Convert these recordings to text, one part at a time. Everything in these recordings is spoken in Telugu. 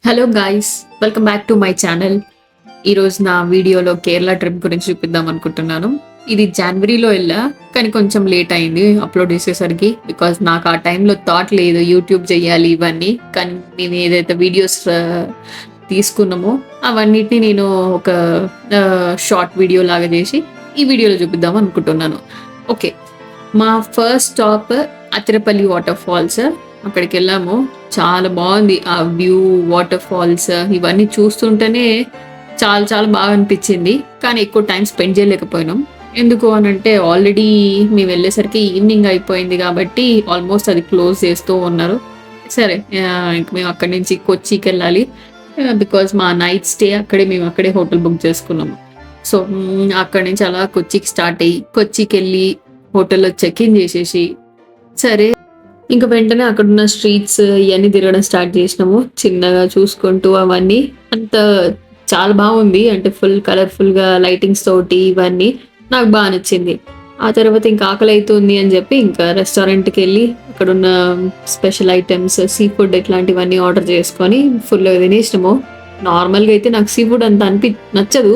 Hello guys, welcome back to my channel. ఈరోజు నా వీడియోలో కేరళ ట్రిప్ గురించి చూపిద్దాం అనుకుంటున్నాను. ఇది జనవరిలో వెళ్ళా, కానీ కొంచెం లేట్ అయింది అప్లోడ్ చేసేసరికి. బికాజ్ నాకు ఆ టైంలో థాట్ లేదు యూట్యూబ్ చేయాలి ఇవన్నీ. కానీ నేను ఏదైతే వీడియోస్ తీసుకున్నామో అవన్నిటిని నేను ఒక షార్ట్ వీడియో లాగా చేసి ఈ వీడియోలో చూపిద్దాం అనుకుంటున్నాను. ఓకే, మా ఫస్ట్ స్టాప్ అతిరపల్లి వాటర్ ఫాల్స్. అక్కడికి వెళ్ళాము. చాలా బాగుంది ఆ వ్యూ, వాటర్ ఫాల్స్ ఇవన్నీ చూస్తుంటేనే చాలా చాలా బాగా అనిపించింది. కానీ ఎక్కువ టైం స్పెండ్ చేయలేకపోయినాం. ఎందుకు అని అంటే ఆల్రెడీ మేము వెళ్ళేసరికి ఈవినింగ్ అయిపోయింది కాబట్టి ఆల్మోస్ట్ అది క్లోజ్ చేస్తూ ఉన్నారు. సరే, ఇంక మేము అక్కడి నుంచి కొచ్చికి వెళ్ళాలి. బికాజ్ మా నైట్ స్టే అక్కడే, మేము అక్కడే హోటల్ బుక్ చేసుకున్నాము. సో అక్కడి నుంచి అలా కొచ్చికి స్టార్ట్ అయ్యి కొచ్చికి వెళ్ళి హోటల్లో చెక్ ఇన్ చేసేసి, సరే ఇంకా వెంటనే అక్కడున్న స్ట్రీట్స్ ఇవన్నీ తిరగడం స్టార్ట్ చేసినాము. చిన్నగా చూసుకుంటూ అవన్నీ అంత చాలా బాగుంది. అంటే ఫుల్ కలర్ఫుల్గా లైటింగ్స్ తోటి ఇవన్నీ నాకు బాగా నచ్చింది. ఆ తర్వాత ఇంకా ఆకలి అవుతుంది అని చెప్పి ఇంకా రెస్టారెంట్కి వెళ్ళి అక్కడున్న స్పెషల్ ఐటమ్స్, సీ ఫుడ్ ఇట్లాంటివన్నీ ఆర్డర్ చేసుకొని ఫుల్గా తినేసినాము. నార్మల్గా అయితే నాకు సీ ఫుడ్ అంత నచ్చదు,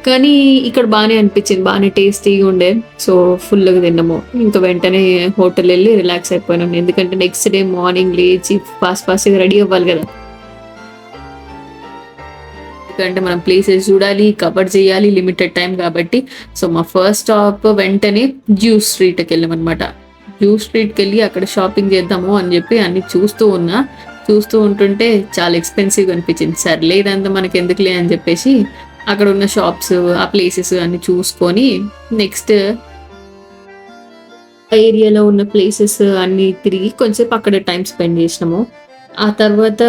కానీ ఇక్కడ బాగానే అనిపించింది, బాగానే టేస్టీగా ఉండే. సో ఫుల్గా తిన్నాము. ఇంకా వెంటనే హోటల్ వెళ్ళి రిలాక్స్ అయిపోయినాము. ఎందుకంటే నెక్స్ట్ డే మార్నింగ్ లేచి ఫాస్ట్గా రెడీ అవ్వాలి కదా. ఎందుకంటే మనం ప్లేసెస్ చూడాలి, కవర్ చేయాలి, లిమిటెడ్ టైం కాబట్టి. సో మా ఫస్ట్ స్టాప్ వెంటనే జ్యూస్ స్ట్రీట్కి వెళ్ళామన్నమాట. జ్యూస్ స్ట్రీట్కి వెళ్ళి అక్కడ షాపింగ్ చేద్దాము అని చెప్పి అన్ని చూస్తూ ఉంటుంటే చాలా ఎక్స్పెన్సివ్గా అనిపించింది. సర్లే ఇదంతా మనకి ఎందుకులే అని చెప్పేసి అక్కడ ఉన్న షాప్స్, ఆ ప్లేసెస్ అన్ని చూసుకొని నెక్స్ట్ ఏరియాలో ఉన్న ప్లేసెస్ అన్ని తిరిగి కొంచెంసేపు అక్కడ టైం స్పెండ్ చేసినాము. ఆ తర్వాత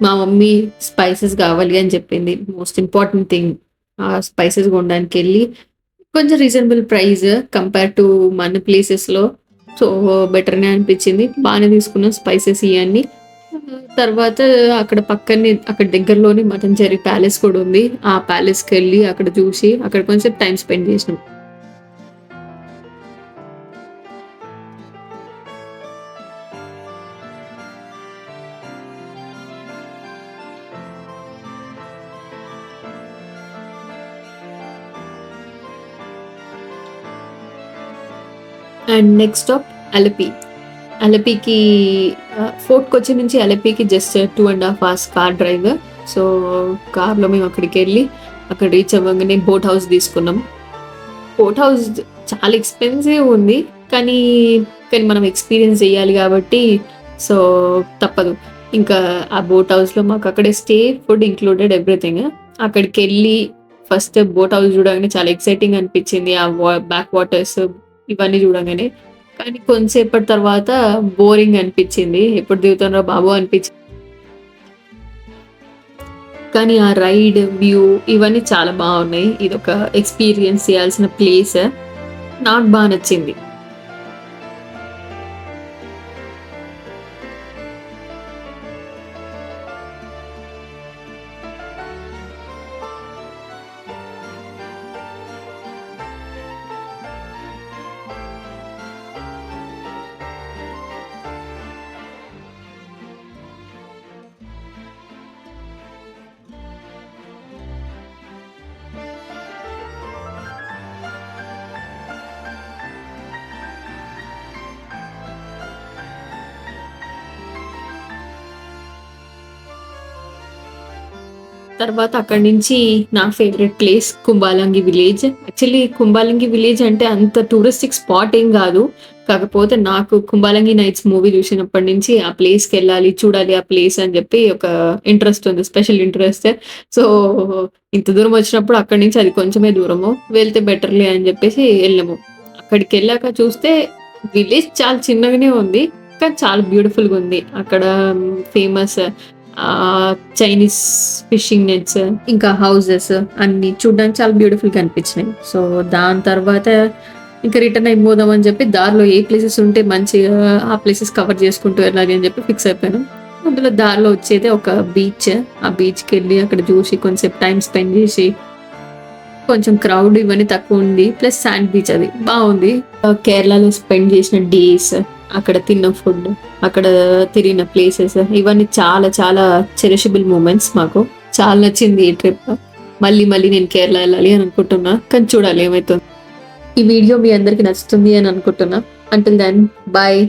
మా మమ్మీ స్పైసెస్ కావాలి అని చెప్పింది. మోస్ట్ ఇంపార్టెంట్ థింగ్, ఆ స్పైసెస్ కొనడానికి వెళ్ళి కొంచెం రీజనబుల్ ప్రైస్ కంపేర్ టు మన ప్లేసెస్లో. సో బెటర్నే అనిపించింది. బాగానే తీసుకున్నాం స్పైసెస్ ఇవన్నీ. తర్వాత అక్కడ పక్కనే, అక్కడ దగ్గరలోనే మటంచెరి ప్యాలెస్ కూడా ఉంది. ఆ ప్యాలెస్కి వెళ్ళి అక్కడ చూసి అక్కడ కొంచెం టైం స్పెండ్ చేసినాం. అండ్ నెక్స్ట్ స్టాప్ అలపికి. ఫోర్ట్ కొచ్చి నుంచి అలపికి just 2.5 hours car drive. So కార్లో మేము అక్కడికి వెళ్ళి అక్కడ రీచ్ అవ్వగానే బోట్ హౌస్ తీసుకున్నాం. బోట్ హౌస్ చాలా ఎక్స్పెన్సివ్ ఉంది, కానీ మనం ఎక్స్పీరియన్స్ చేయాలి కాబట్టి సో తప్పదు. ఇంకా ఆ బోట్ హౌస్లో మాకు అక్కడే స్టే, ఫుడ్ ఇంక్లూడెడ్, ఎవ్రీథింగ్. అక్కడికి వెళ్ళి ఫస్ట్ బోట్ హౌస్ చూడగానే చాలా ఎక్సైటింగ్ అనిపించింది. ఆ బ్యాక్ వాటర్స్ ఇవన్నీ చూడగానే. కానీ కొంతసేపటి తర్వాత బోరింగ్ అనిపించింది. ఎప్పుడు దిగుతానో బాబు అనిపించింది. కానీ ఆ రైడ్, వ్యూ ఇవన్నీ చాలా బాగున్నాయి. ఇది ఒక ఎక్స్పీరియన్స్ చేయాల్సిన ప్లేస్. నాకు బాగా నచ్చింది. తర్వాత అక్కడి నుంచి నా favourite place Kumbalangi village. Actually Kumbalangi village అంటే అంత టూరిస్టిక్ స్పాట్ ఏం కాదు. కాకపోతే నాకు కుంబాలంగి నైట్స్ మూవీ చూసినప్పటి నుంచి ఆ ప్లేస్కి వెళ్ళాలి, చూడాలి ఆ ప్లేస్ అని చెప్పి ఒక ఇంట్రెస్ట్ ఉంది, స్పెషల్ ఇంట్రెస్ట్. సో ఇంత దూరం వచ్చినప్పుడు అక్కడి నుంచి అది కొంచెమే దూరము, వెళ్తే బెటర్లే అని చెప్పేసి వెళ్ళాము. అక్కడికి వెళ్ళాక చూస్తే విలేజ్ చాలా చిన్నగానే ఉంది, కానీ చాలా బ్యూటిఫుల్గా ఉంది. అక్కడ ఫేమస్ చైనీస్ ఫిషింగ్ నెట్స్, ఇంకా హౌసెస్ అన్ని చూడడానికి చాలా బ్యూటిఫుల్గా అనిపించినాయి. సో దాని తర్వాత ఇంకా రిటర్న్ అయిపోదాం అని చెప్పి దారిలో ఏ ప్లేసెస్ ఉంటే మంచిగా ఆ ప్లేసెస్ కవర్ చేసుకుంటూ వెళ్ళాలి అని చెప్పి ఫిక్స్ అయిపోయాను. అందులో దారిలో వచ్చేది ఒక బీచ్. ఆ బీచ్కి వెళ్ళి అక్కడ చూసి కొంచెంసేపు టైం స్పెండ్ చేసి కొంచెం క్రౌడ్ ఇవన్నీ తక్కువ ఉంది, ప్లస్ శాండ్ బీచ్ అది బాగుంది. కేరళలో స్పెండ్ చేసిన డేస్, అక్కడ తిన్న ఫుడ్, అక్కడ తిరిగిన ప్లేసెస్ ఇవన్నీ చాలా చాలా చెరిషబుల్ మూమెంట్స్. మాకు చాలా నచ్చింది ఈ ట్రిప్. మళ్ళీ నేను కేరళ వెళ్ళాలి అని అనుకుంటున్నా, కానీ చూడాలి ఏమవుతుంది. ఈ వీడియో మీ అందరికి నచ్చుతుంది అని అనుకుంటున్నా. Until then bye.